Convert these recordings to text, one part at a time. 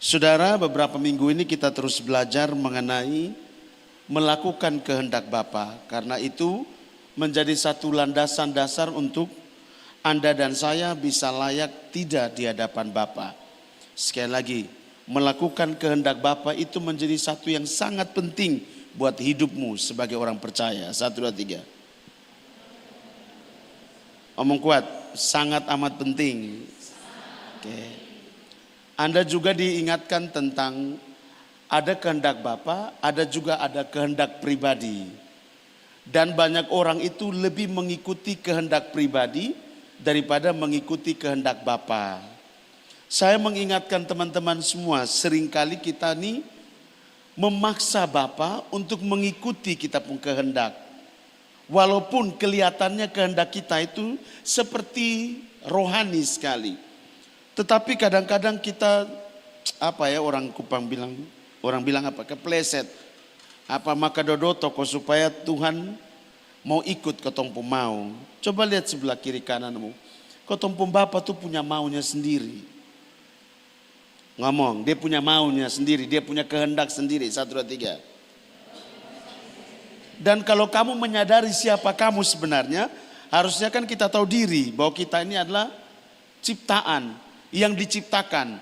Saudara, beberapa minggu ini kita terus belajar mengenai melakukan kehendak Bapa. Karena itu menjadi satu landasan dasar untuk Anda dan saya bisa layak tidak di hadapan Bapa. Sekali lagi, melakukan kehendak Bapa itu menjadi satu yang sangat penting buat hidupmu sebagai orang percaya. 1, 2, 3. Omong kuat, sangat amat penting. Oke. Anda juga diingatkan tentang ada kehendak Bapa, ada juga ada kehendak pribadi. Dan banyak orang itu lebih mengikuti kehendak pribadi daripada mengikuti kehendak Bapa. Saya mengingatkan teman-teman semua, seringkali kita nih memaksa Bapa untuk mengikuti kita pun kehendak. Walaupun kelihatannya kehendak kita itu seperti rohani sekali. Tetapi kadang-kadang kita, orang Kupang bilang, kepleset. Maka dodo toko supaya Tuhan mau ikut ketong mau. Coba lihat sebelah kiri kananmu. Ketong Bapa tuh punya maunya sendiri. Ngomong, dia punya maunya sendiri, dia punya kehendak sendiri. 1, 2, 3. Dan kalau kamu menyadari siapa kamu sebenarnya, harusnya kan kita tahu diri bahwa kita ini adalah ciptaan yang diciptakan.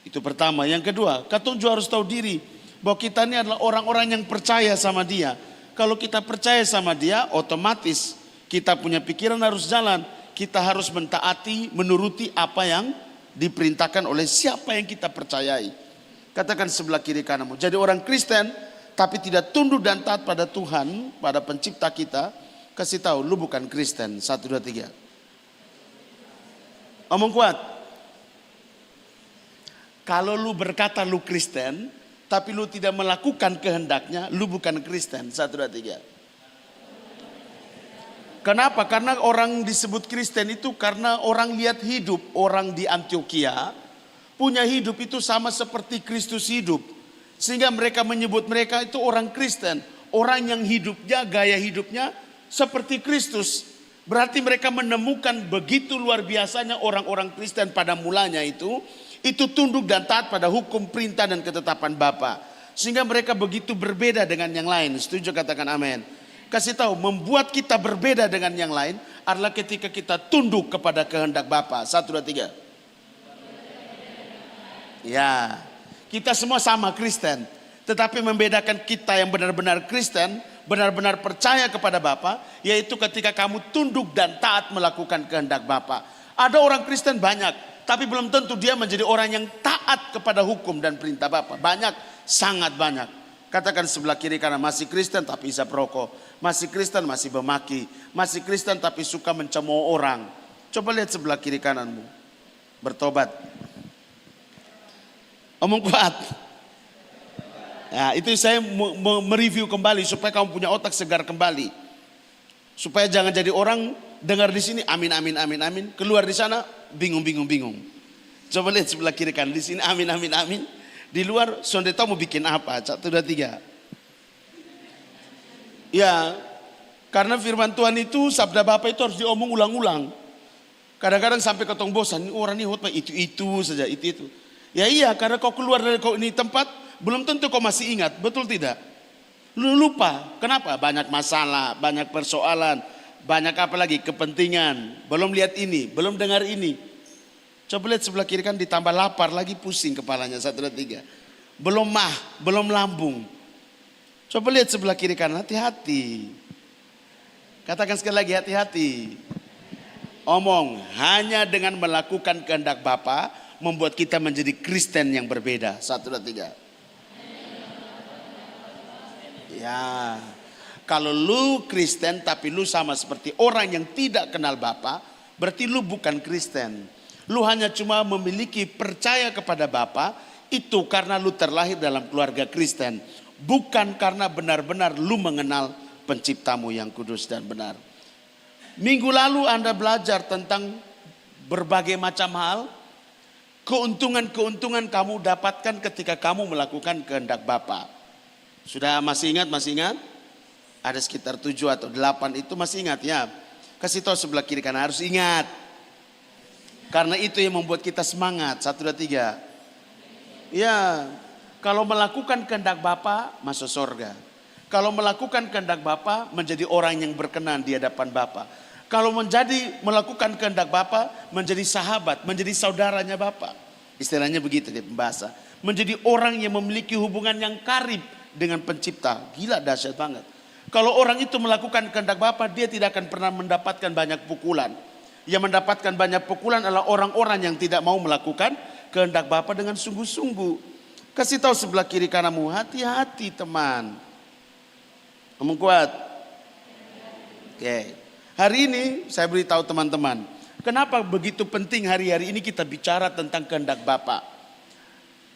Itu pertama. Yang kedua, katong juga harus tahu diri bahwa kita ini adalah orang-orang yang percaya sama Dia. Kalau kita percaya sama Dia, otomatis kita punya pikiran harus jalan. Kita harus mentaati, menuruti apa yang diperintahkan oleh siapa yang kita percayai. Katakan sebelah kiri kananmu. Jadi orang Kristen tapi tidak tunduk dan taat pada Tuhan, pada pencipta kita, kasih tahu lu bukan Kristen. 1, 2, 3. Omong kuat. Kalau lu berkata lu Kristen, tapi lu tidak melakukan kehendaknya, lu bukan Kristen. 1, 2, 3. Kenapa? Karena orang disebut Kristen itu karena orang lihat hidup orang di Antioquia punya hidup itu sama seperti Kristus hidup. Sehingga mereka menyebut mereka itu orang Kristen. Orang yang hidupnya, gaya hidupnya seperti Kristus. Berarti mereka menemukan begitu luar biasanya orang-orang Kristen pada mulanya itu tunduk dan taat pada hukum, perintah dan ketetapan Bapa. Sehingga mereka begitu berbeda dengan yang lain. Setuju, katakan amin. Kasih tahu, membuat kita berbeda dengan yang lain adalah ketika kita tunduk kepada kehendak Bapa. 1, 2, 3. Ya, kita semua sama Kristen. Tetapi membedakan kita yang benar-benar Kristen, benar-benar percaya kepada Bapa, yaitu ketika kamu tunduk dan taat melakukan kehendak Bapa. Ada orang Kristen banyak, tapi belum tentu dia menjadi orang yang taat kepada hukum dan perintah Bapa. Banyak, sangat banyak. Katakan sebelah kiri kanan, masih Kristen tapi isap rokok. Masih Kristen masih memaki. Masih Kristen tapi suka mencemooh orang. Coba lihat sebelah kiri kananmu. Bertobat. Omong kuat. Ya, itu saya mereview kembali supaya kamu punya otak segar kembali. Supaya jangan jadi orang dengar di sini amin amin amin amin, keluar di sana bingung. Coba lihat sebelah kiri kanan, di sini amin amin amin. Di luar sondeta mau bikin apa? 1, 2, 3. Ya, karena firman Tuhan itu, sabda Bapa itu harus diomong ulang-ulang. Kadang-kadang sampai ketong bosan, orang ini khotbah itu saja, itu. Ya iya, karena kau keluar dari ini tempat, belum tentu kau masih ingat, betul tidak? Lu lupa, kenapa? Banyak masalah, banyak persoalan, banyak apa lagi, kepentingan. Belum lihat ini, belum dengar ini. Coba lihat sebelah kiri kan, ditambah lapar lagi, pusing kepalanya. 1, 2, 3. Belum lambung. Coba lihat sebelah kiri kanan, hati-hati. Katakan sekali lagi, hati-hati. Omong, hanya dengan melakukan kehendak Bapa membuat kita menjadi Kristen yang berbeda. 1, 2, 3. Ya, kalau lu Kristen tapi lu sama seperti orang yang tidak kenal Bapa, berarti lu bukan Kristen. Lu hanya cuma memiliki percaya kepada Bapa itu karena lu terlahir dalam keluarga Kristen. Bukan karena benar-benar lu mengenal penciptamu yang kudus dan benar. Minggu lalu Anda belajar tentang berbagai macam hal. Keuntungan-keuntungan kamu dapatkan ketika kamu melakukan kehendak Bapa. Sudah masih ingat? Ada sekitar 7 atau 8 itu masih ingat ya. Kasih tahu sebelah kiri kanan, harus ingat. Karena itu yang membuat kita semangat. 1, 2, 3. Ya, kalau melakukan kehendak Bapa masuk surga. Kalau melakukan kehendak Bapa menjadi orang yang berkenan di hadapan Bapa. Kalau melakukan kehendak Bapa menjadi sahabat, menjadi saudaranya Bapa. Istilahnya begitu di pembahasa. Menjadi orang yang memiliki hubungan yang karib dengan pencipta. Gila, dahsyat banget. Kalau orang itu melakukan kehendak Bapa, dia tidak akan pernah mendapatkan banyak pukulan. Yang mendapatkan banyak pukulan adalah orang-orang yang tidak mau melakukan kehendak Bapa dengan sungguh-sungguh. Kasih tahu sebelah kiri kananmu, hati-hati teman. Ngomong kuat. Oke. Hari ini saya beritahu teman-teman, kenapa begitu penting hari-hari ini kita bicara tentang kehendak Bapa.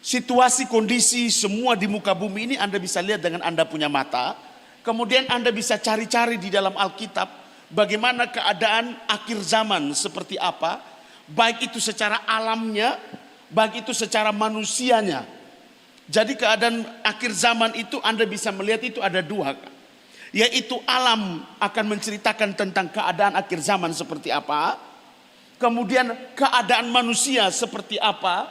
Situasi, kondisi semua di muka bumi ini Anda bisa lihat dengan Anda punya mata. Kemudian Anda bisa cari-cari di dalam Alkitab bagaimana keadaan akhir zaman seperti apa. Baik itu secara alamnya, baik itu secara manusianya. Jadi keadaan akhir zaman itu Anda bisa melihat itu ada dua. Yaitu alam akan menceritakan tentang keadaan akhir zaman seperti apa. Kemudian keadaan manusia seperti apa.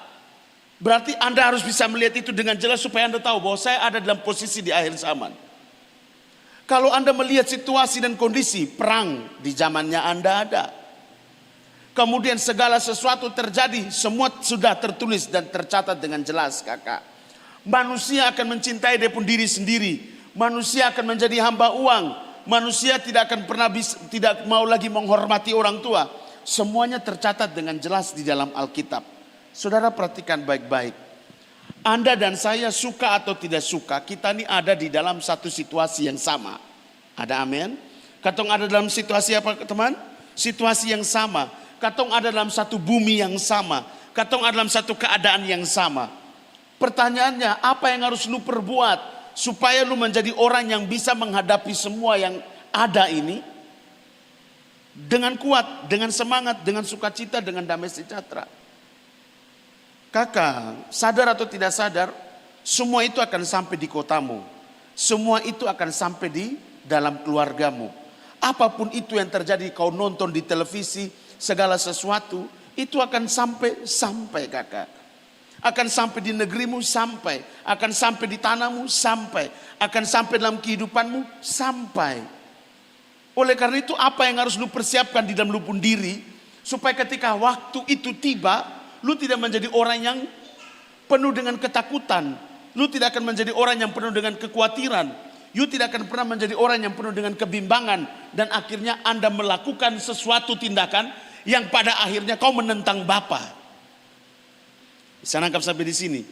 Berarti Anda harus bisa melihat itu dengan jelas supaya Anda tahu bahwa saya ada dalam posisi di akhir zaman. Kalau Anda melihat situasi dan kondisi, perang di zamannya Anda ada. Kemudian segala sesuatu terjadi, semua sudah tertulis dan tercatat dengan jelas, kakak. Manusia akan mencintai dia pun diri sendiri. Manusia akan menjadi hamba uang. Manusia tidak akan pernah tidak mau lagi menghormati orang tua. Semuanya tercatat dengan jelas di dalam Alkitab. Saudara perhatikan baik-baik. Anda dan saya suka atau tidak suka, kita ini ada di dalam satu situasi yang sama. Ada amin? Katong ada dalam situasi apa teman? Situasi yang sama. Katong ada dalam satu bumi yang sama. Katong ada dalam satu keadaan yang sama. Pertanyaannya, apa yang harus lu perbuat supaya lu menjadi orang yang bisa menghadapi semua yang ada ini dengan kuat, dengan semangat, dengan sukacita, dengan damai sejahtera. Kakak, sadar atau tidak sadar, semua itu akan sampai di kotamu. Semua itu akan sampai di dalam keluargamu. Apapun itu yang terjadi, kau nonton di televisi, segala sesuatu, itu akan sampai kakak. Akan sampai di negerimu, sampai. Akan sampai di tanahmu, sampai. Akan sampai dalam kehidupanmu, sampai. Oleh karena itu apa yang harus lu persiapkan di dalam lu pun diri, supaya ketika waktu itu tiba, lu tidak menjadi orang yang penuh dengan ketakutan. Lu tidak akan menjadi orang yang penuh dengan kekhawatiran. Lu tidak akan pernah menjadi orang yang penuh dengan kebimbangan. Dan akhirnya Anda melakukan sesuatu tindakan yang pada akhirnya kau menentang Bapa. Bisa nangkap sampai di sini.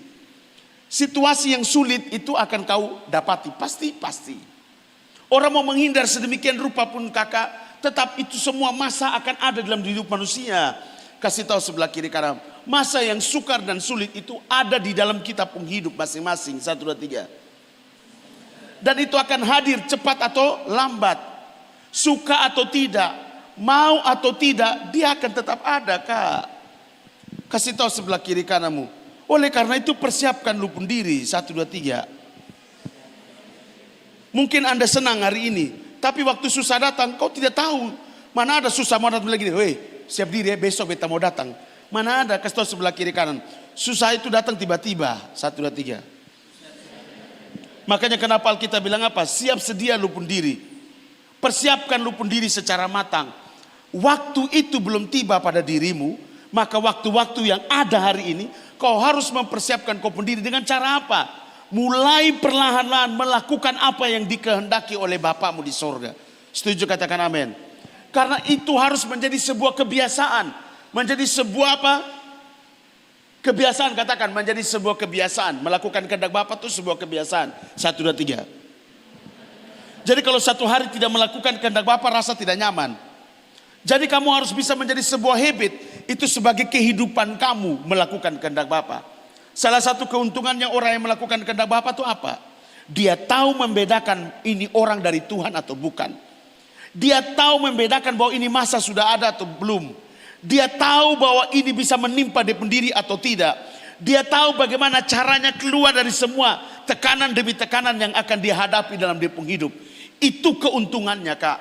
Situasi yang sulit itu akan kau dapati. Pasti. Orang mau menghindar sedemikian rupa pun kakak, tetap itu semua masa akan ada dalam hidup manusia. Kasih tahu sebelah kiri kanan. Masa yang sukar dan sulit itu ada di dalam kitab penghidup masing-masing. 1, 2, 3. Dan itu akan hadir cepat atau lambat. Suka atau tidak. Mau atau tidak. Dia akan tetap ada kak. Kasih tahu sebelah kiri kananmu. Oleh karena itu persiapkan lu pun diri. 1, 2, 3. Mungkin Anda senang hari ini. Tapi waktu susah datang kau tidak tahu. Mana ada susah mau datang lagi. Weh siap diri ya besok beta mau datang. Mana ada, kasih tahu sebelah kiri kanan. Susah itu datang tiba-tiba. 1, 2, 3. Makanya kenapa kita bilang apa? Siap sedia lu pun diri. Persiapkan lu pun diri secara matang. Waktu itu belum tiba pada dirimu. Maka waktu-waktu yang ada hari ini, kau harus mempersiapkan kau pendiri dengan cara apa? Mulai perlahan-lahan melakukan apa yang dikehendaki oleh Bapamu di sorga. Setuju katakan amin. Karena itu harus menjadi sebuah kebiasaan. Menjadi sebuah apa? Kebiasaan katakan, menjadi sebuah kebiasaan. Melakukan kehendak Bapa itu sebuah kebiasaan. 1, 2, 3. Jadi kalau satu hari tidak melakukan kehendak Bapa rasa tidak nyaman. Jadi kamu harus bisa menjadi sebuah habit. Itu sebagai kehidupan kamu melakukan kehendak Bapa. Salah satu keuntungannya orang yang melakukan kehendak Bapa itu apa? Dia tahu membedakan ini orang dari Tuhan atau bukan. Dia tahu membedakan bahwa ini masa sudah ada atau belum. Dia tahu bahwa ini bisa menimpa dia pendiri atau tidak. Dia tahu bagaimana caranya keluar dari semua tekanan demi tekanan yang akan dihadapi dalam dia penghidup. Itu keuntungannya kak.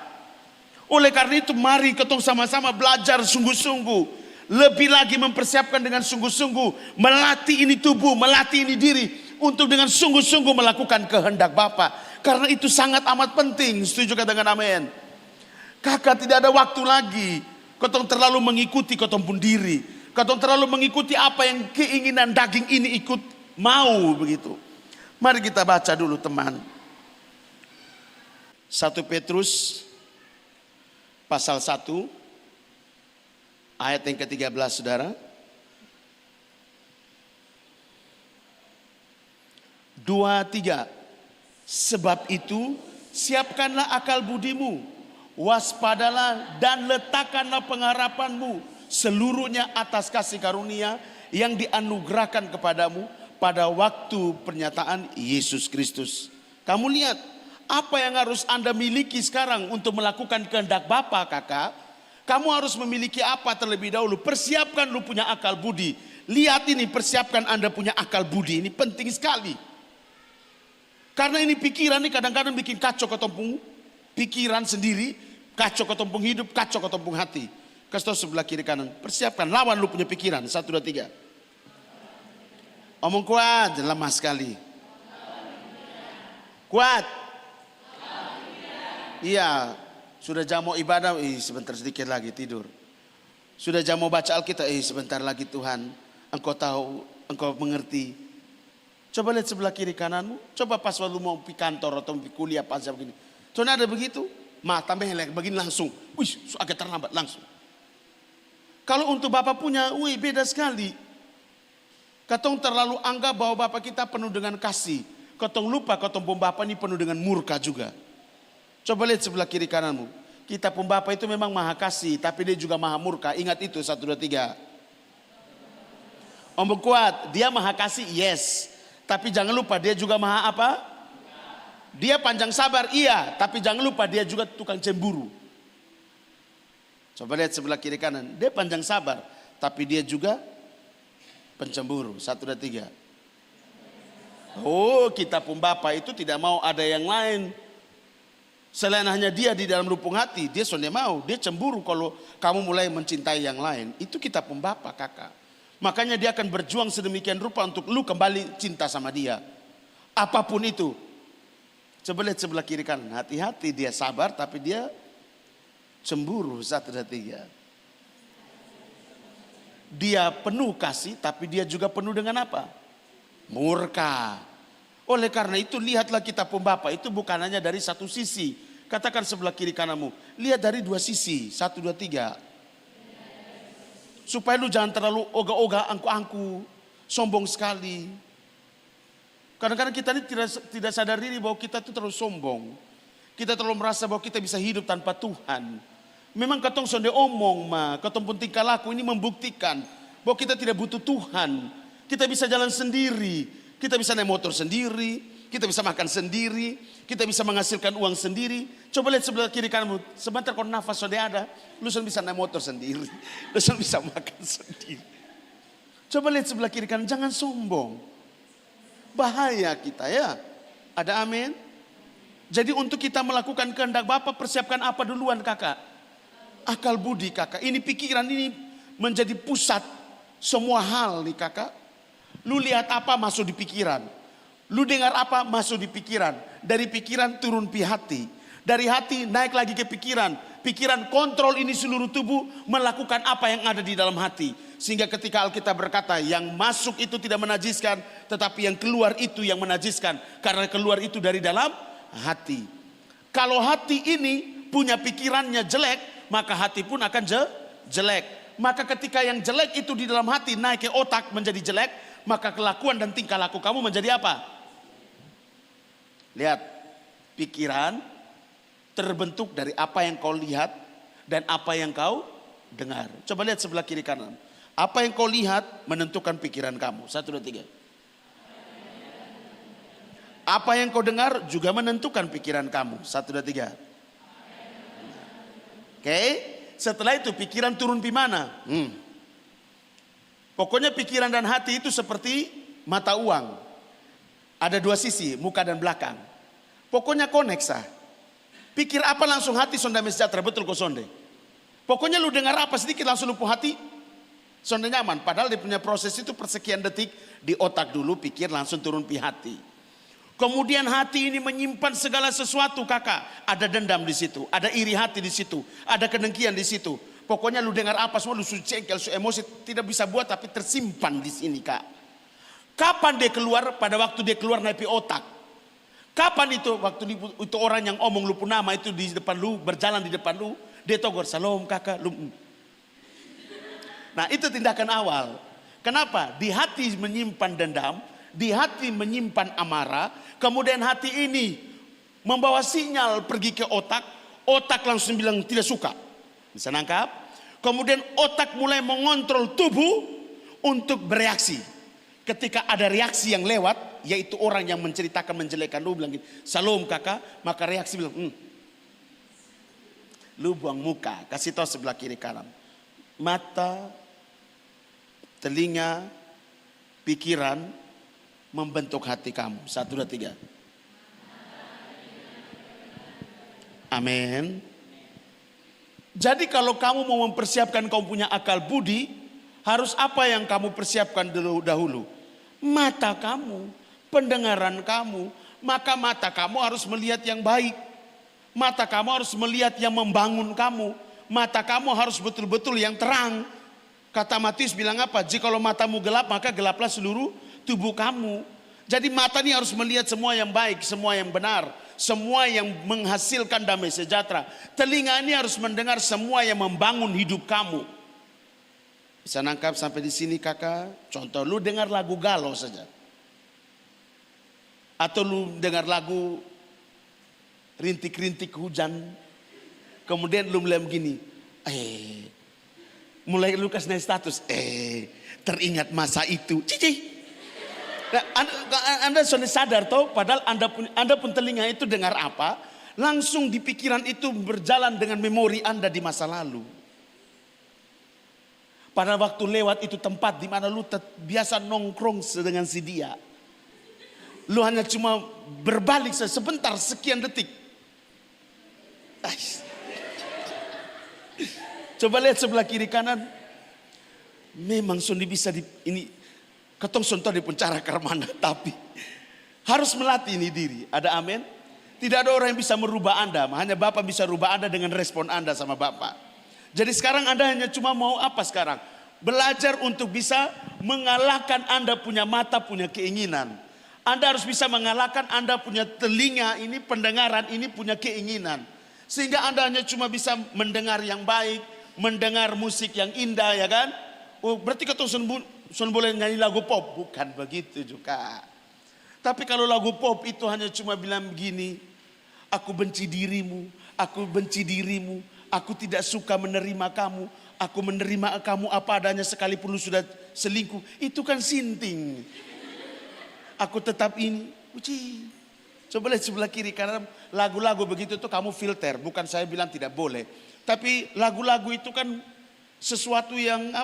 Oleh karena itu mari ketong sama-sama belajar sungguh-sungguh. Lebih lagi mempersiapkan dengan sungguh-sungguh. Melatih ini tubuh, melatih ini diri. Untuk dengan sungguh-sungguh melakukan kehendak Bapa. Karena itu sangat amat penting. Setuju dengan amin? Kakak, tidak ada waktu lagi. Kotong terlalu mengikuti kotong pun diri. Kotong terlalu mengikuti apa yang keinginan daging ini ikut mau begitu. Mari kita baca dulu teman. 1 Petrus pasal 1 ayat yang ke-13 saudara. 2, 3. Sebab itu siapkanlah akal budimu, waspadalah dan letakkanlah pengharapanmu seluruhnya atas kasih karunia yang dianugerahkan kepadamu pada waktu pernyataan Yesus Kristus. Kamu lihat apa yang harus Anda miliki sekarang untuk melakukan kehendak Bapa, kakak. Kamu harus memiliki apa terlebih dahulu? Persiapkan lu punya akal budi. Lihat ini, persiapkan Anda punya akal budi. Ini penting sekali. Karena ini pikiran ini kadang-kadang bikin kacau ketempung pikiran sendiri, kacau ketempung hidup, kacau ketempung hati. Kasih tahu sebelah kiri kanan, persiapkan, lawan lu punya pikiran. 1, 2, 3. Omong kuat, lemah sekali. Kuat. Iya. Sudah jam mau ibadah, sebentar sedikit lagi tidur. Sudah jam mau baca Alkitab, sebentar lagi Tuhan. Engkau tahu, engkau mengerti. Coba lihat sebelah kiri kananmu. Coba pas waktu mau pergi kantor atau pergi kuliah pas begini. Tuhan ada begitu, mata melek begini langsung. Wih, agak terlambat langsung. Kalau untuk Bapak punya, beda sekali. Katong terlalu anggap bahwa Bapak kita penuh dengan kasih. Katong lupa katong pun Bapak ini penuh dengan murka juga. Coba lihat sebelah kiri kananmu. Kita pun Bapa itu memang maha kasih, tapi dia juga maha murka. Ingat itu 1, 2, 3. Omong kuat, dia maha kasih, yes. Tapi jangan lupa dia juga maha apa? Dia panjang sabar, iya. Tapi jangan lupa dia juga tukang cemburu. Coba lihat sebelah kiri kanan. Dia panjang sabar, tapi dia juga pencemburu. 1, 2, 3. Oh, kita pun Bapa itu tidak mau ada yang lain. Selain hanya dia di dalam lubuk hati, dia sudah mau. Dia cemburu kalau kamu mulai mencintai yang lain. Itu kita pun Bapa, kakak. Makanya dia akan berjuang sedemikian rupa untuk lu kembali cinta sama dia. Apapun itu. Coba lihat sebelah kiri kanan. Hati-hati, dia sabar tapi dia cemburu. 1, 2, 3. Dia penuh kasih tapi dia juga penuh dengan apa? Murka. Oleh karena itu lihatlah kita pun Bapa itu bukan hanya dari satu sisi. Katakan sebelah kiri kananmu, lihat dari 2 sisi. 1, 2, 3. Supaya lu jangan terlalu ogah-ogah, angku-angku, sombong sekali. Kadang-kadang kita ini tidak sadar diri bahwa kita itu terlalu sombong. Kita terlalu merasa bahwa kita bisa hidup tanpa Tuhan. Memang katong sonde omong katong pun tingkah laku ini membuktikan bahwa kita tidak butuh Tuhan. Kita bisa jalan sendiri, kita bisa naik motor sendiri. Kita bisa makan sendiri, kita bisa menghasilkan uang sendiri. Coba lihat sebelah kiri kananmu, sebentar kalau nafas sudah ada, lu sudah bisa naik motor sendiri, lu sudah bisa makan sendiri. Coba lihat sebelah kiri kanan, jangan sombong. Bahaya kita ya. Ada amin? Jadi untuk kita melakukan kehendak Bapa, persiapkan apa duluan kakak? Akal budi kakak. Ini pikiran ini menjadi pusat semua hal nih kakak. Lu lihat apa masuk di pikiran. Lu dengar apa masuk di pikiran. Dari pikiran turun pi hati. Dari hati naik lagi ke pikiran. Pikiran kontrol ini seluruh tubuh melakukan apa yang ada di dalam hati. Sehingga ketika Alkitab berkata yang masuk itu tidak menajiskan. Tetapi yang keluar itu yang menajiskan. Karena keluar itu dari dalam hati. Kalau hati ini punya pikirannya jelek. Maka hati pun akan jelek. Maka ketika yang jelek itu di dalam hati naik ke otak menjadi jelek. Maka kelakuan dan tingkah laku kamu menjadi apa? Lihat, pikiran terbentuk dari apa yang kau lihat dan apa yang kau dengar. Coba lihat sebelah kiri kanan. Apa yang kau lihat menentukan pikiran kamu. 1, 2, 3. Apa yang kau dengar juga menentukan pikiran kamu. 1, 2, 3. Oke, setelah itu pikiran turun di mana? Pokoknya pikiran dan hati itu seperti mata uang. Ada 2 sisi, muka dan belakang. Pokoknya koneksa. Pikir apa langsung hati sonda sejahtera, betul kok sonde. Pokoknya lu dengar apa sedikit langsung lupa hati. Sudah nyaman, padahal dia punya proses itu persekian detik di otak dulu, pikir langsung turun di hati. Kemudian hati ini menyimpan segala sesuatu kakak. Ada dendam di situ, ada iri hati di situ, ada kedengkian di situ. Pokoknya lu dengar apa semua lu cengkel, emosi tidak bisa buat tapi tersimpan di sini kak. Kapan dia keluar? Pada waktu dia keluar naik otak. Kapan itu? Waktu itu orang yang omong lupa nama itu di depan lu, berjalan di depan lu, dia togor, "Salam kakak." Lu. Nah itu tindakan awal. Kenapa? Di hati menyimpan dendam, di hati menyimpan amarah, kemudian hati ini membawa sinyal pergi ke otak, otak langsung bilang tidak suka. Bisa nangkap? Kemudian otak mulai mengontrol tubuh untuk bereaksi. Ketika ada reaksi yang lewat, yaitu orang yang menceritakan menjelekkan lu bilang gini, "Salam kakak," maka reaksi bilang, lu buang muka, kasih tahu sebelah kiri kanan. Mata, telinga, pikiran membentuk hati kamu. 1, 2, 3. Amin. Jadi kalau kamu mau mempersiapkan kamu punya akal budi, harus apa yang kamu persiapkan dahulu? Mata kamu, pendengaran kamu. Maka mata kamu harus melihat yang baik. Mata kamu harus melihat yang membangun kamu. Mata kamu harus betul-betul yang terang. Kata Matius bilang apa? Jikalau matamu gelap, maka gelaplah seluruh tubuh kamu. Jadi mata ini harus melihat semua yang baik, semua yang benar, semua yang menghasilkan damai sejahtera. Telinga ini harus mendengar semua yang membangun hidup kamu. Bisa nangkap sampai di sini kakak? Contoh, lu dengar lagu galau saja. Atau lu dengar lagu rintik-rintik hujan. Kemudian lu mulai begini. Mulai lu kasih status. Teringat masa itu. Cici. Nah, anda sudah sadar toh, padahal anda pun telinga itu dengar apa, langsung di pikiran itu berjalan dengan memori anda di masa lalu. Pada waktu lewat itu tempat di mana lu biasa nongkrong dengan si dia. Lu hanya cuma berbalik sebentar sekian detik. Coba lihat sebelah kiri kanan. Memang sudah bisa ini. Ketong sontor di pencara karmana, tapi harus melatih ini diri. Ada amin? Tidak ada orang yang bisa merubah Anda, hanya Bapak bisa rubah Anda dengan respon Anda sama Bapak. Jadi sekarang Anda hanya cuma mau apa sekarang? Belajar untuk bisa mengalahkan Anda punya mata, punya keinginan. Anda harus bisa mengalahkan Anda punya telinga ini, pendengaran ini punya keinginan. Sehingga Anda hanya cuma bisa mendengar yang baik, mendengar musik yang indah, ya kan? Oh, berarti ketong boleh nyanyi lagu pop? Bukan begitu juga. Tapi kalau lagu pop itu hanya cuma bilang begini, aku benci dirimu, aku benci dirimu, aku tidak suka menerima kamu, aku menerima kamu apa adanya sekalipun lu sudah selingkuh. Itu kan sinting. Aku tetap ini. Uci. Coba lihat sebelah kiri kanan, lagu-lagu begitu tuh kamu filter. Bukan saya bilang tidak boleh. Tapi lagu-lagu itu kan sesuatu yang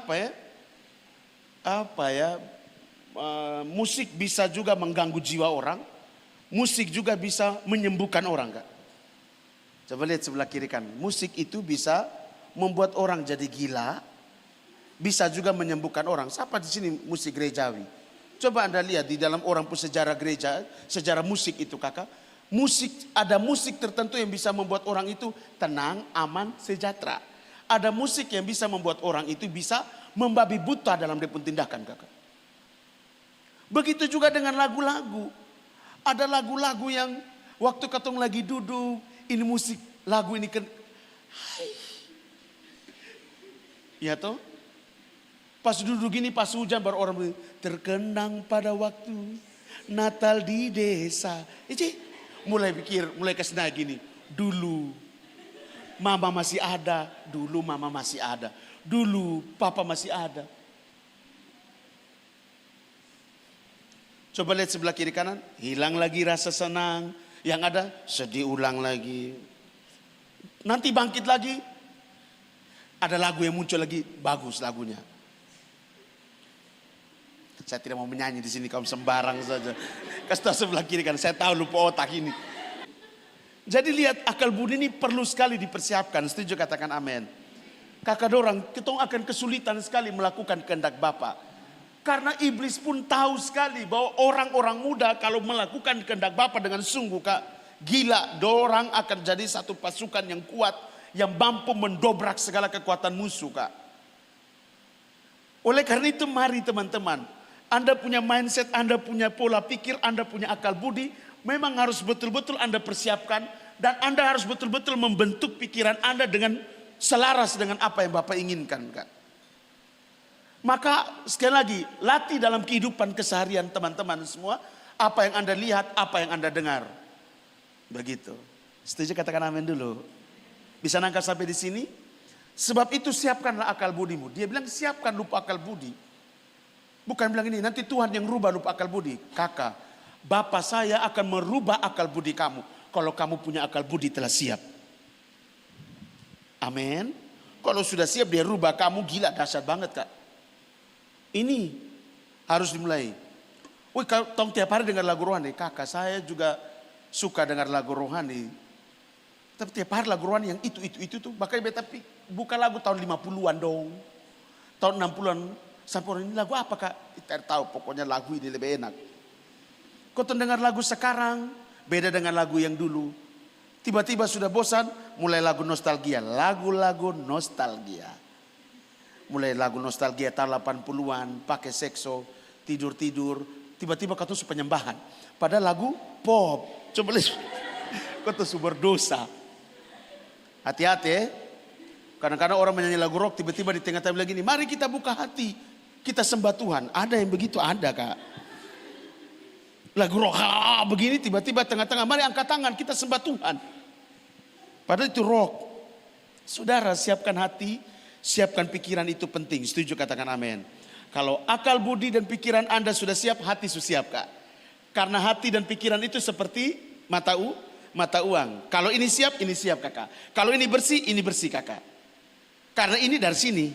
musik bisa juga mengganggu jiwa orang. Musik juga bisa menyembuhkan orang, Kak. Coba lihat sebelah kiri kan. Musik itu bisa membuat orang jadi gila, bisa juga menyembuhkan orang. Siapa di sini musik gerejawi? Coba Anda lihat di dalam orang pun sejarah gereja, sejarah musik itu kakak. Ada musik tertentu yang bisa membuat orang itu tenang, aman, sejahtera. Ada musik yang bisa membuat orang itu bisa membabi buta dalam dia pun tindakan kakak. Begitu juga dengan lagu-lagu. Ada lagu-lagu yang waktu ketong lagi duduk, ini musik, lagu ini kan. Ya toh? Pas duduk gini, pas hujan baru orang bilang, terkenang pada waktu Natal di desa. Mulai pikir, mulai kesana gini. Dulu mama masih ada, dulu mama masih ada. Dulu papa masih ada. Coba lihat sebelah kiri kanan, hilang lagi rasa senang. Yang ada sedih ulang lagi. Nanti bangkit lagi, ada lagu yang muncul lagi, bagus lagunya. Saya tidak mau menyanyi di sini, kaum sembarang saja. Kasih tahu sebelah kiri kan, saya tahu lupa otak ini. Jadi lihat akal budi ini perlu sekali dipersiapkan. Setuju katakan amin. Kakak dorang, kita akan kesulitan sekali melakukan kehendak Bapa. Karena iblis pun tahu sekali bahwa orang-orang muda kalau melakukan kehendak Bapa dengan sungguh Kak, gila, dorang akan jadi satu pasukan yang kuat, yang mampu mendobrak segala kekuatan musuh Kak. Oleh karena itu mari teman-teman, Anda punya mindset, Anda punya pola pikir, Anda punya akal budi, memang harus betul-betul Anda persiapkan. Dan Anda harus betul-betul membentuk pikiran Anda dengan selaras dengan apa yang Bapak inginkan Kak. Maka sekali lagi, latih dalam kehidupan keseharian teman-teman semua, apa yang Anda lihat, apa yang Anda dengar. Begitu. Setuju, katakan amin dulu. Bisa nangkap sampai di sini? Sebab itu siapkanlah akal budimu. Dia bilang siapkan lupa akal budi. Bukan bilang ini, nanti Tuhan yang rubah lupa akal budi. Kakak, Bapak saya akan merubah akal budi kamu. Kalau kamu punya akal budi telah siap. Amin. Kalau sudah siap dia rubah kamu, gila, dahsyat banget Kak. Ini harus dimulai. Wih, tong tiap hari dengar lagu rohani. Kakak, saya juga suka dengar lagu rohani. Tapi tiap hari lagu rohani yang itu tuh. Makanya tapi bukan lagu tahun 50-an dong. Tahun 60-an. Sampai orang ini lagu apa Kak? Kita tahu pokoknya lagu ini lebih enak. Kau dengar lagu sekarang beda dengan lagu yang dulu. Tiba-tiba sudah bosan, mulai lagu nostalgia. Lagu-lagu nostalgia. Mulai lagu nostalgia tahun 80-an, pakai sekso, tidur-tidur. Tiba-tiba kau tuh penyembahan. Padahal lagu pop. Coba lihat, kau tuh sumber dosa. Hati-hati ya. Kadang-kadang orang menyanyi lagu rock, tiba-tiba di tengah-tengah begini, mari kita buka hati, kita sembah Tuhan. Ada yang begitu, ada Kak. Lagu rock begini, tiba-tiba tengah-tengah, mari angkat tangan, kita sembah Tuhan. Padahal itu rock. Saudara, siapkan hati, siapkan pikiran, itu penting. Setuju, katakan amin. Kalau akal budi dan pikiran Anda sudah siap, hati sudah siap Kak. Karena hati dan pikiran itu seperti mata uang. Kalau ini siap Kakak. Kalau ini bersih Kakak. Karena ini dari sini.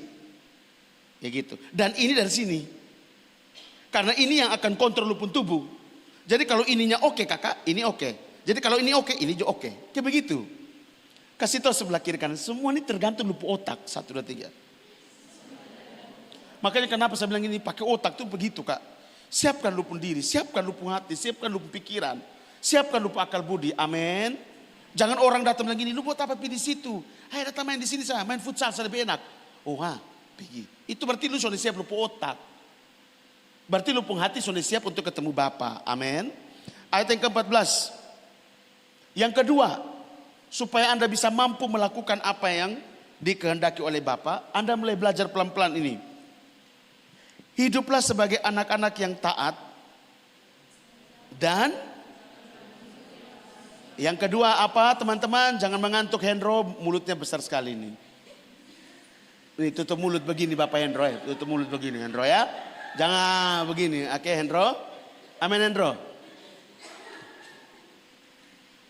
Ya gitu. Dan ini dari sini. Karena ini yang akan kontrol pun tubuh. Jadi kalau ininya oke Kakak, ini oke. Jadi kalau ini oke, ini juga oke. Kayak begitu. Kasih tahu sebelah kiri kanan. Semua ini tergantung lupa otak. 1, 2, 3. Makanya kenapa saya bilang ini pakai otak tuh begitu Kak. Siapkan lu pun diri, siapkan lu pun hati, siapkan lu pun pikiran. Siapkan lu pun akal budi. Amin. Jangan orang datang lagi ini, lu buat apa di situ? Hai, datang main di sini saya, main futsal saya lebih enak. Oh, pergi. Itu berarti lu sudah siap lu pun otak. Berarti lu pun hati sudah siap untuk ketemu Bapa. Amin. Ayat yang ke-14. Yang kedua, supaya Anda bisa mampu melakukan apa yang dikehendaki oleh Bapa, Anda mulai belajar pelan-pelan ini. Hiduplah sebagai anak-anak yang taat. Dan yang kedua apa teman-teman? Jangan mengantuk Hendro, mulutnya besar sekali ini. Ini tutup mulut begini Bapak Hendro ya. Tutup mulut begini Hendro ya. Jangan begini. Oke Hendro. Amin Hendro.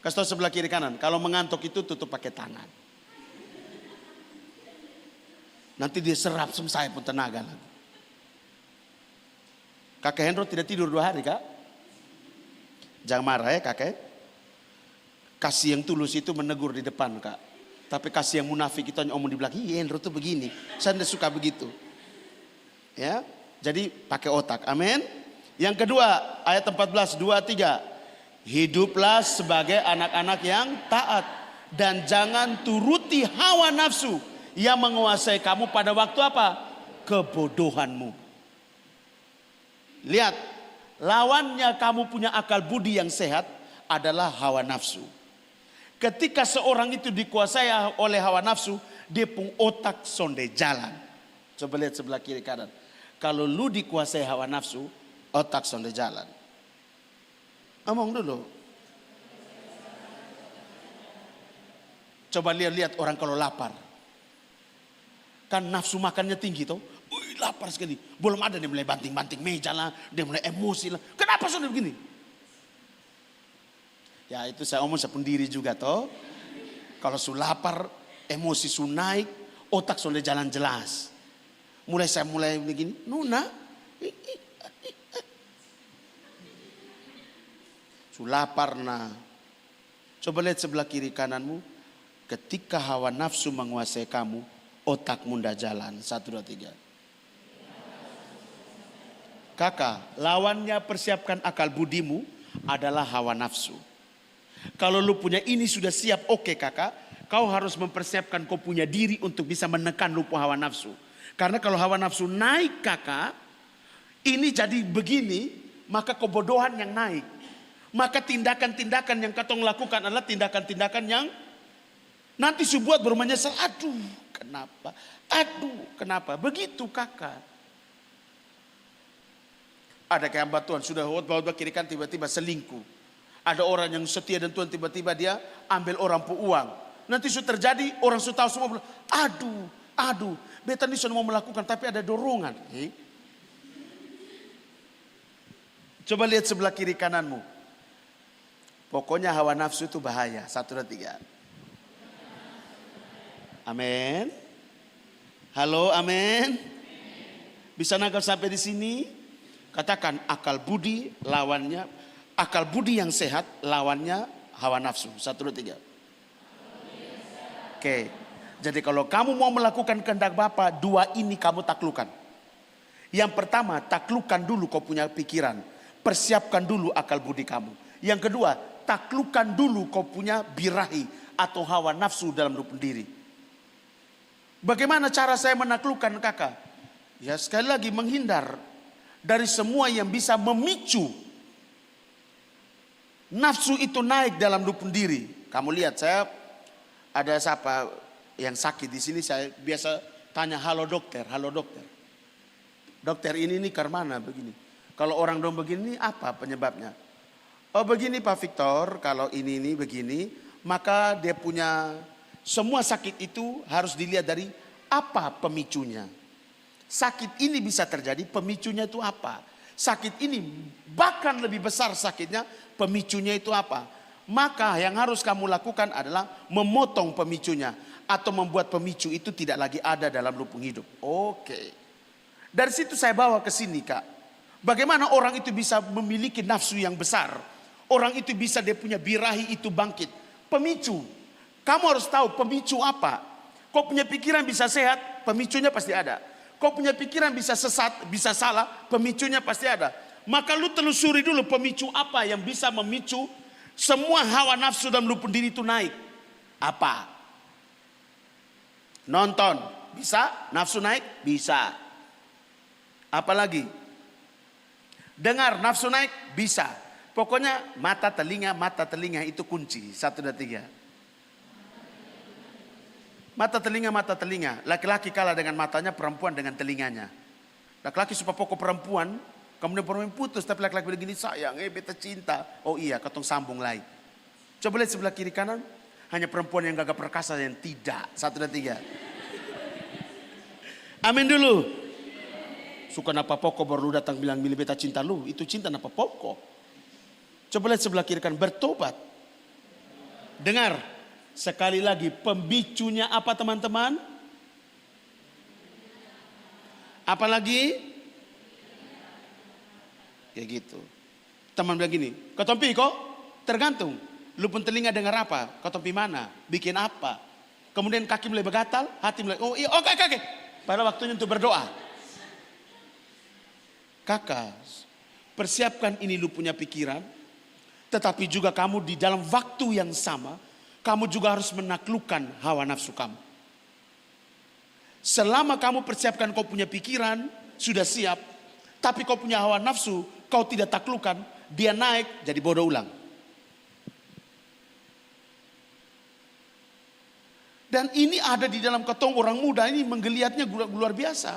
Kasih tahu sebelah kiri kanan. Kalau mengantuk itu tutup pakai tangan. Nanti dia serap saya pun tenaga lagi. Kakek Hendro tidak tidur 2 hari Kak. Jangan marah ya kakek. Kasih yang tulus itu menegur di depan Kak. Tapi kasih yang munafik itu hanya omong di belakang. Iya Hendro tuh begini. Saya tidak suka begitu. Ya. Jadi pakai otak. Amin. Yang kedua ayat 14, 2, 3. Hiduplah sebagai anak-anak yang taat. Dan jangan turuti hawa nafsu yang menguasai kamu pada waktu apa? Kebodohanmu. Lihat, lawannya kamu punya akal budi yang sehat adalah hawa nafsu. Ketika seorang itu dikuasai oleh hawa nafsu, dia pun otak sonde jalan. Coba lihat sebelah kiri kanan. Kalau lu dikuasai hawa nafsu, otak sonde jalan. Ngomong dulu. Coba lihat orang kalau lapar. Kan nafsu makannya tinggi toh. Wih, lapar sekali. Belum ada dia mulai banting-banting meja lah. Dia mulai emosi lah. Kenapa sudah begini? Ya itu saya omong sependiri juga toh. Kalau su lapar, emosi su naik, otak sudah jalan jelas. Saya mulai begini. Nuna. Su lapar nah. Coba lihat sebelah kiri kananmu. Ketika hawa nafsu menguasai kamu, otak munda jalan. 1, 2, 3. Kakak, lawannya persiapkan akal budimu adalah hawa nafsu. Kalau lu punya ini sudah siap, oke kakak, kau harus mempersiapkan kau punya diri untuk bisa menekan lupa hawa nafsu. Karena kalau hawa nafsu naik kakak, ini jadi begini, maka kebodohan yang naik. Maka tindakan-tindakan yang katong lakukan adalah tindakan-tindakan yang nanti subuat baru menyesal. Aduh kenapa, aduh kenapa, begitu kakak. Ada kehamba Tuhan sudah khotbah kiri kan tiba-tiba selingkuh. Ada orang yang setia dan Tuhan tiba-tiba dia ambil orang pu uang. Nanti sudah terjadi orang sudah tahu semua bilang, aduh, beta ini sudah mau melakukan tapi ada dorongan. Coba lihat sebelah kiri kananmu. Pokoknya hawa nafsu itu bahaya. 1, 2, 3. Amin. Halo, amin. Bisa nangkap sampai di sini? Katakan akal budi lawannya, akal budi yang sehat lawannya hawa nafsu. 1, 2, 3. Oke. Jadi kalau kamu mau melakukan kehendak Bapa, 2 ini kamu taklukkan. Yang pertama, taklukkan dulu kau punya pikiran. Persiapkan dulu akal budi kamu. Yang kedua, taklukkan dulu kau punya birahi atau hawa nafsu dalam diri. Bagaimana cara saya menaklukkan kakak? Ya sekali lagi menghindar dari semua yang bisa memicu nafsu itu naik dalam diri. Kamu lihat saya ada siapa yang sakit di sini, saya biasa tanya halo dokter. Dokter ini karena begini. Kalau orang dong begini apa penyebabnya? Oh begini Pak Victor, kalau ini begini, maka dia punya semua sakit itu harus dilihat dari apa pemicunya. Sakit ini bisa terjadi, pemicunya itu apa? Sakit ini bahkan lebih besar sakitnya, pemicunya itu apa? Maka yang harus kamu lakukan adalah memotong pemicunya atau membuat pemicu itu tidak lagi ada dalam lubung hidup. Oke. Dari situ saya bawa ke sini Kak. Bagaimana orang itu bisa memiliki nafsu yang besar? Orang itu bisa dia punya birahi itu bangkit. Pemicu. Kamu harus tahu pemicu apa. Kau punya pikiran bisa sehat, pemicunya pasti ada. Kau punya pikiran bisa sesat, bisa salah, pemicunya pasti ada. Maka lu telusuri dulu pemicu apa yang bisa memicu semua hawa nafsu dalam lubuk diri itu naik. Apa? Nonton, bisa? Nafsu naik? Bisa. Apalagi? Dengar, nafsu naik? Bisa. Pokoknya mata telinga itu kunci. 1, 2, 3. Mata telinga. Laki-laki kalah dengan matanya, perempuan dengan telinganya. Laki-laki suka pokok perempuan, kemudian perempuan putus, tapi laki-laki begini sayang, beta cinta. Oh iya, katong sambung lagi. Coba lihat sebelah kiri kanan, hanya perempuan yang gagah perkasa yang tidak. 1, 2, 3. Amin dulu. Suka napa pokok baru lu datang bilang milih beta cinta lu, itu cinta napa pokok. Coba lihat sebelah kiri kanan, bertobat. Dengar. Sekali lagi, pemicunya apa teman-teman? Apalagi? Kayak gitu. Teman bilang gini, kau tompi kok? Tergantung. Lu pun telinga dengar apa? Kau tompi mana? Bikin apa? Kemudian kaki mulai bergatal, hati mulai, oh iya, oke. Pada waktunya untuk berdoa. Kakak, persiapkan ini lu punya pikiran. Tetapi juga kamu di dalam waktu yang sama, kamu juga harus menaklukkan hawa nafsu kamu. Selama kamu persiapkan kau punya pikiran, sudah siap. Tapi kau punya hawa nafsu, kau tidak taklukkan, dia naik jadi bodoh ulang. Dan ini ada di dalam ketong orang muda ini menggeliatnya luar biasa.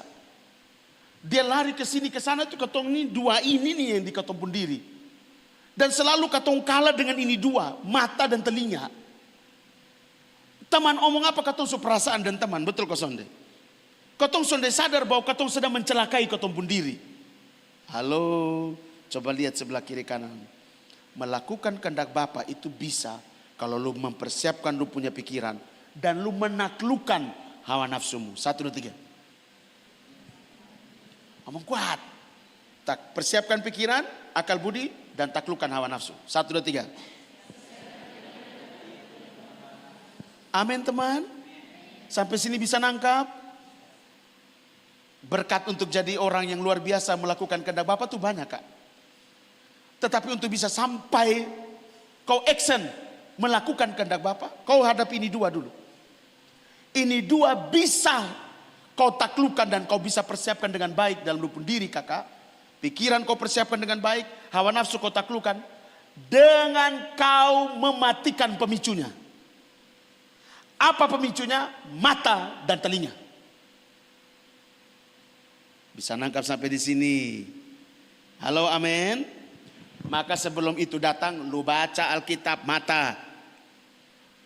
Dia lari ke sini ke sana tuh ketong ini 2 ini nih yang di ketong pun diri. Dan selalu ketong kalah dengan ini 2, mata dan telinga. Teman omong apa ketong su perasaan dan teman, betul kok sonde? Ketong sonde sadar bahwa ketong sedang mencelakai ketong pun diri. Halo, coba lihat sebelah kiri kanan. Melakukan kehendak Bapa itu bisa kalau lu mempersiapkan lu punya pikiran dan lu menaklukkan hawa nafsumu. 1, 2, 3. Omong kuat. Tak persiapkan pikiran, akal budi dan taklukkan hawa nafsu. 1, 2, 3. Amin teman. Sampai sini bisa nangkap? Berkat untuk jadi orang yang luar biasa melakukan kehendak Bapa tuh banyak, Kak. Tetapi untuk bisa sampai kau action melakukan kehendak Bapa, kau hadapi ini dua dulu. Ini dua bisa kau taklukkan dan kau bisa persiapkan dengan baik dalam luput diri, Kakak. Pikiran kau persiapkan dengan baik, hawa nafsu kau taklukkan dengan kau mematikan pemicunya. Apa pemicunya? Mata dan telinga. Bisa nangkap sampai di sini? Halo, amin. Maka sebelum itu datang, lu baca Alkitab mata.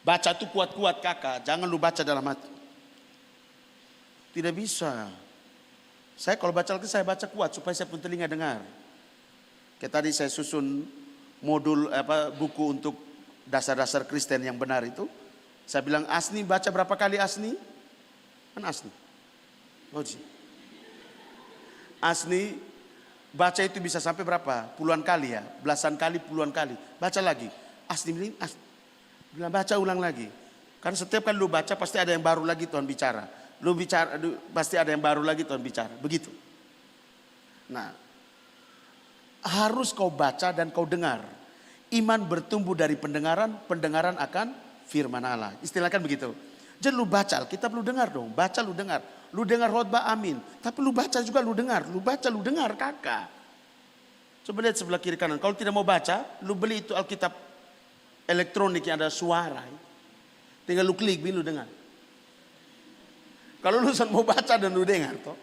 Baca tuh kuat-kuat, Kakak. Jangan lu baca dalam hati. Tidak bisa. Saya kalau baca Alkitab saya baca kuat supaya saya pun telinga dengar. Kayak tadi saya susun modul buku untuk dasar-dasar Kristen yang benar itu. Saya bilang, Asni baca berapa kali Asni? Kan Asni. Oji. Asni baca itu bisa sampai berapa? Puluhan kali ya, belasan kali, puluhan kali. Baca lagi. Asni bilang baca ulang lagi. Karena setiap kali lu baca pasti ada yang baru lagi Tuhan bicara. Lu bicara pasti ada yang baru lagi Tuhan bicara. Begitu. Nah, harus kau baca dan kau dengar. Iman bertumbuh dari pendengaran, pendengaran akan firman Allah. Istilahkan begitu. Jadi lu baca Alkitab lu dengar dong, baca lu dengar. Lu dengar khotbah amin, tapi lu baca juga lu dengar, lu baca lu dengar, Kakak. Coba lihat sebelah kiri kanan. Kalau tidak mau baca, lu beli itu Alkitab elektronik yang ada suara. Tinggal lu klik, lu dengar. Kalau lu mau baca dan lu dengar toh.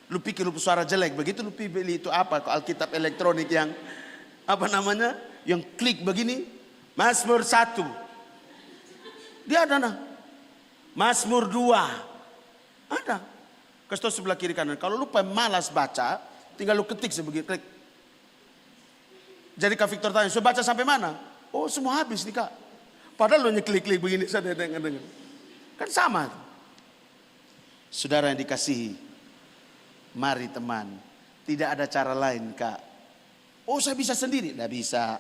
Lu pikir lu suara jelek, begitu lu beli itu apa? Alkitab elektronik yang yang klik begini, Mazmur 1. Dia ada nah. Mazmur 2. Ada. Kasih sebelah kiri kanan. Kalau lu pemalas baca, tinggal lu ketik sebegini, klik. Jadi Kak Victor tanya, so baca sampai mana? Oh, semua habis nih, Kak. Padahal lu klik-klik begini, saya dengar. Kan sama. Saudara yang dikasihi, mari teman, tidak ada cara lain, Kak. Oh, saya bisa sendiri. Tidak bisa.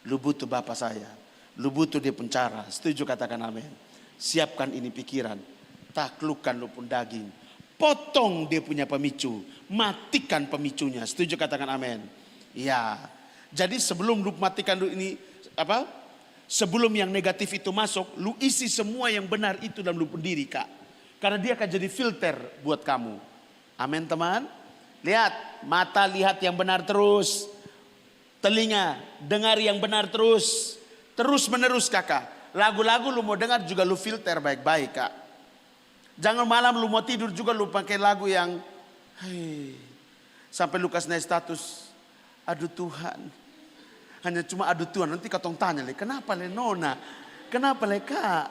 Lu butuh Bapak saya. Lu butuh dia pencara. Setuju katakan amin. Siapkan ini pikiran. Taklukkan lu pun daging. Potong dia punya pemicu. Matikan pemicunya. Setuju katakan amin. Ya. Jadi sebelum lu matikan lu ini sebelum yang negatif itu masuk, lu isi semua yang benar itu dalam lu diri, Kak. Karena dia akan jadi filter buat kamu. Amin, teman. Lihat, mata lihat yang benar terus. Telinga dengar yang benar terus. Terus menerus, Kakak. Lagu-lagu lu mau dengar juga lu filter baik-baik, Kak. Jangan malam lu mau tidur juga lu pakai lagu yang sampai Lukas naik status, aduh Tuhan. Hanya cuma aduh Tuhan. Nanti katong tanya, kenapa le Nona? Kenapa le Kak?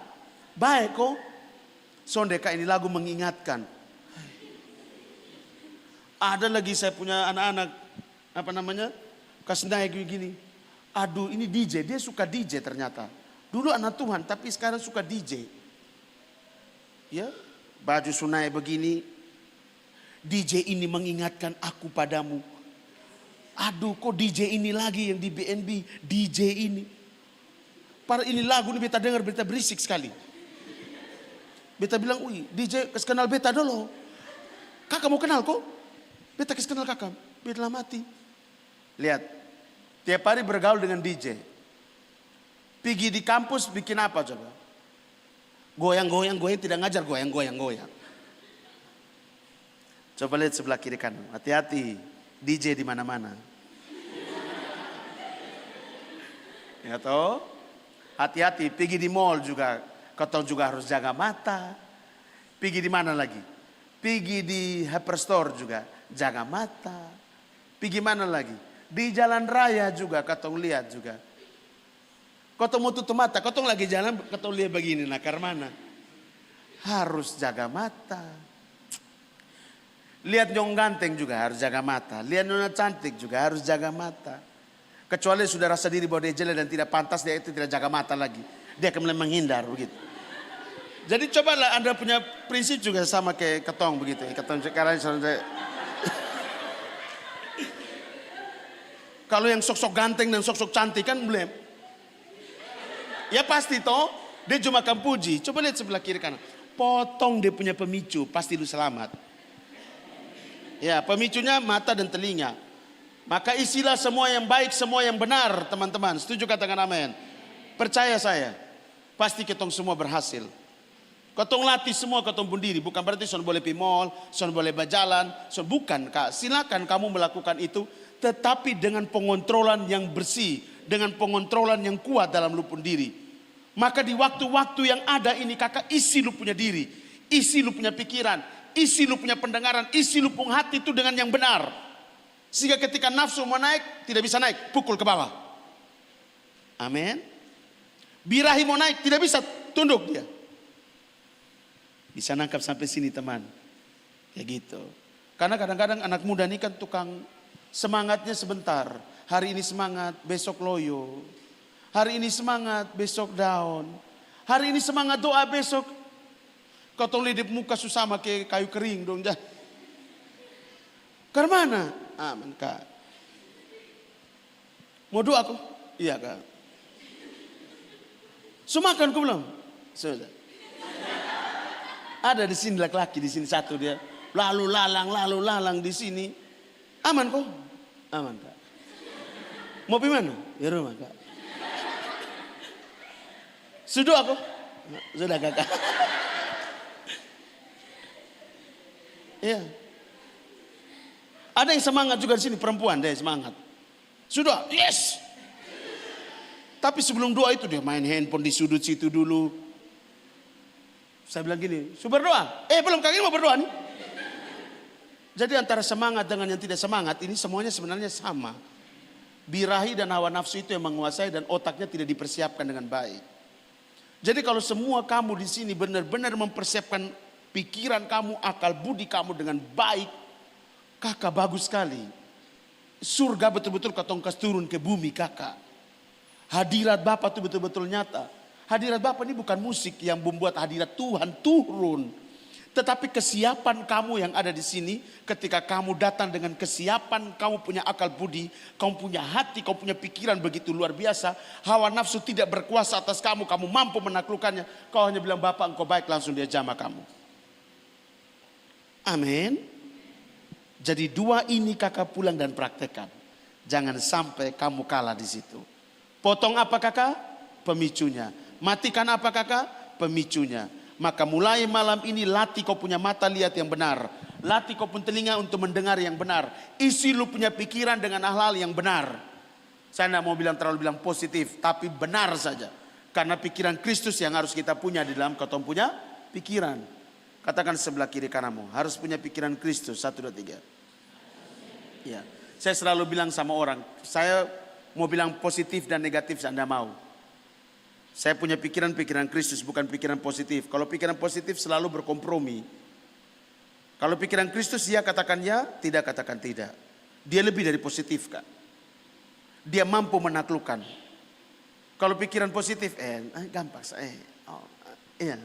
Baik kok. Sonde Kak, ini lagu mengingatkan. Ada lagi saya punya anak-anak kasih naik gini. Aduh, ini DJ, dia suka DJ ternyata. Dulu anak Tuhan, tapi sekarang suka DJ. Ya, baju sunai begini. DJ ini mengingatkan aku padamu. Aduh, kok DJ ini lagi yang di BNB, DJ ini. Para ini lagu ini beta dengar, beta berisik sekali. Beta bilang, DJ kenal beta dulu. Kakak mau kenal kok? Beta kenal kakak, beta mati. Lihat, tiap hari bergaul dengan DJ. Pergi di kampus bikin apa coba? Goyang-goyang, tidak ngajar goyang-goyang. Coba lihat sebelah kiri kanan. Hati-hati, DJ di mana-mana. Ya toh? Hati-hati, pergi di mall juga. Kau juga harus jaga mata. Pergi di mana lagi? Pergi di hyperstore juga, jaga mata. Pergi mana lagi? Di jalan raya juga, kau lihat juga. Kau mau tutup mata, kau lagi jalan, kau lihat begini, nakar mana? Harus jaga mata. Lihat nyong ganteng juga harus jaga mata. Lihat nona cantik juga harus jaga mata. Kecuali sudah rasa diri bahwa dia jelek dan tidak pantas, dia itu tidak jaga mata lagi. Dia akan mulai menghindar begitu. Jadi cobalah Anda punya prinsip juga sama kayak ketong begitu. Ketong sekarang kalau yang sok-sok ganteng dan sok-sok cantik kan boleh. Ya pasti toh, dia cuma akan puji. Coba lihat sebelah kiri kanan. potong dia punya pemicu, pasti lu selamat. Ya, pemicunya mata dan telinga. Maka isilah semua yang baik, semua yang benar, teman-teman. Setuju, katakan amin. Percaya saya, pasti ketong semua berhasil. Ketong latih semua ketong pun diri. Bukan berarti son boleh pi mall, son boleh berjalan, son bukan, Kak. Silakan kamu melakukan itu, tetapi dengan pengontrolan yang bersih, dengan pengontrolan yang kuat dalam lu pun diri. Maka di waktu-waktu yang ada ini, Kakak, isi lu punya diri, isi lu punya pikiran, isi lu punya pendengaran, isi lu punya hati itu dengan yang benar. Sehingga ketika nafsu mau naik, tidak bisa naik, pukul ke bawah. Amin. Birahi mau naik, tidak bisa, tunduk dia. Bisa nangkap sampai sini, teman. Kayak gitu. Karena kadang-kadang anak muda ini kan tukang semangatnya sebentar. Hari ini semangat, besok loyo. Hari ini semangat, besok down. Hari ini semangat doa, besok kau tolong di muka susah pakai kayu kering dong. Ke mana? Aman, Kak. Mau doa aku? Iya, Kak. Sumakan ku belum? Sudah. Ada di sini laki-laki, di sini satu dia. Lalu lalang di sini. Aman kok? Aman, Kak. Mau pergi mana? Ya rumah, Kak. Sudah aku? Sudah, Kakak. Iya. Ada yang semangat juga di sini, perempuan deh semangat. Sudah, yes. Tapi sebelum doa itu dia main handphone di sudut situ dulu. Saya bilang gini, sudah berdoa? Belum, Kak, ini mau berdoa nih. Jadi antara semangat dengan yang tidak semangat ini semuanya sebenarnya sama. Birahi dan hawa nafsu itu yang menguasai dan otaknya tidak dipersiapkan dengan baik. Jadi kalau semua kamu di sini benar-benar mempersiapkan pikiran kamu, akal budi kamu dengan baik, Kakak, bagus sekali. Surga betul-betul katongkas turun ke bumi, Kakak. Hadirat Bapa itu betul-betul nyata. Hadirat Bapa ini bukan musik yang membuat hadirat Tuhan turun. Tetapi kesiapan kamu yang ada di sini, ketika kamu datang dengan kesiapan, kamu punya akal budi, kamu punya hati, kamu punya pikiran begitu luar biasa. Hawa nafsu tidak berkuasa atas kamu, kamu mampu menaklukkannya. Kau hanya bilang, Bapak engkau baik, langsung dia jamah kamu. Amin. Jadi dua ini Kakak pulang dan praktekkan. Jangan sampai kamu kalah di situ. Potong apa, Kakak? Pemicunya. Matikan apa, Kakak? Pemicunya. Maka mulai malam ini latih kau punya mata lihat yang benar. Latih kau pun telinga untuk mendengar yang benar. Isi lu punya pikiran dengan hal-hal yang benar. Saya tidak mau terlalu bilang positif, tapi benar saja. Karena pikiran Kristus yang harus kita punya di dalam kau punya pikiran. Katakan sebelah kiri kananmu, harus punya pikiran Kristus. 1, 2, 3. Ya. Saya selalu bilang sama orang, saya mau bilang positif dan negatif saya tidak mau. Saya punya pikiran-pikiran Kristus, bukan pikiran positif. Kalau pikiran positif selalu berkompromi. Kalau pikiran Kristus dia katakan ya, tidak katakan tidak. Dia lebih dari positif, Kak. Dia mampu menaklukkan. Kalau pikiran positif, gampang. Iya.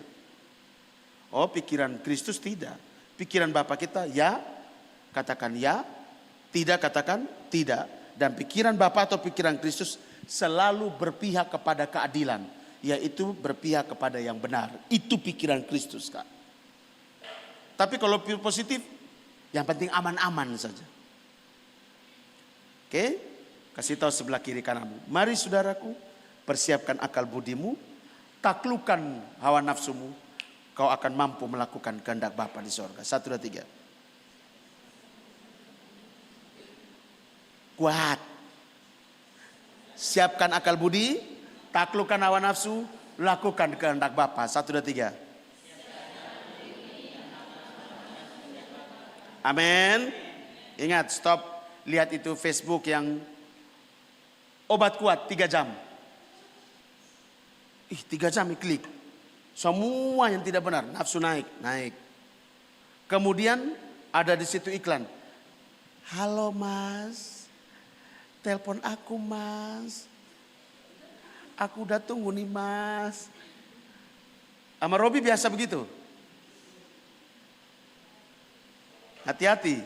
Oh, pikiran Kristus tidak. Pikiran Bapa kita ya, katakan ya. Tidak katakan tidak. Dan pikiran Bapa atau pikiran Kristus selalu berpihak kepada keadilan, yaitu berpihak kepada yang benar. Itu pikiran Kristus, Kak. Tapi kalau positif, yang penting aman-aman saja. Oke, kasih tahu sebelah kiri kananmu. Mari saudaraku, persiapkan akal budimu, taklukkan hawa nafsumu, kau akan mampu melakukan kehendak Bapa di sorga. 1, 2, 3. Kuat. Siapkan akal budi, taklukkan hawa nafsu, lakukan kehendak Bapa. 1, 2, 3. Amin. Ingat, stop lihat itu Facebook yang obat kuat 3 jam. 3 jam klik. Semua yang tidak benar, nafsu naik. Kemudian ada di situ iklan. Halo Mas, telepon aku Mas. Aku udah tunggu nih Mas. Sama Robi biasa begitu. Hati-hati.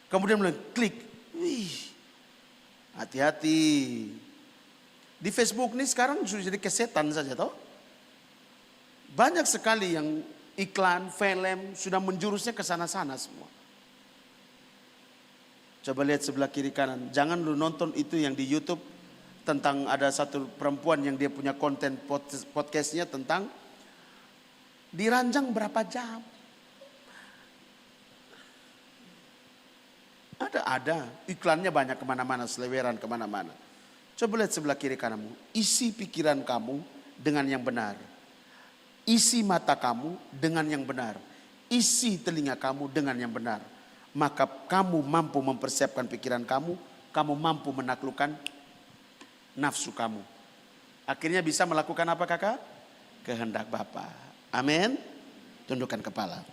Kemudian mulai klik. Hati-hati. Di Facebook ini sekarang sudah jadi kesetan saja toh. Banyak sekali yang iklan, film, sudah menjurusnya ke sana-sana semua. Coba lihat sebelah kiri kanan. Jangan lu nonton itu yang di YouTube tentang ada satu perempuan yang dia punya konten podcastnya tentang diranjang berapa jam. Ada. Iklannya banyak kemana-mana, seleweran kemana-mana. Coba lihat sebelah kiri kananmu. Isi pikiran kamu dengan yang benar. Isi mata kamu dengan yang benar. Isi telinga kamu dengan yang benar. Maka kamu mampu mempersiapkan pikiran kamu. Kamu mampu menaklukkan nafsu kamu. Akhirnya bisa melakukan apa kakak? Kehendak Bapa. Amin. Tundukkan kepala.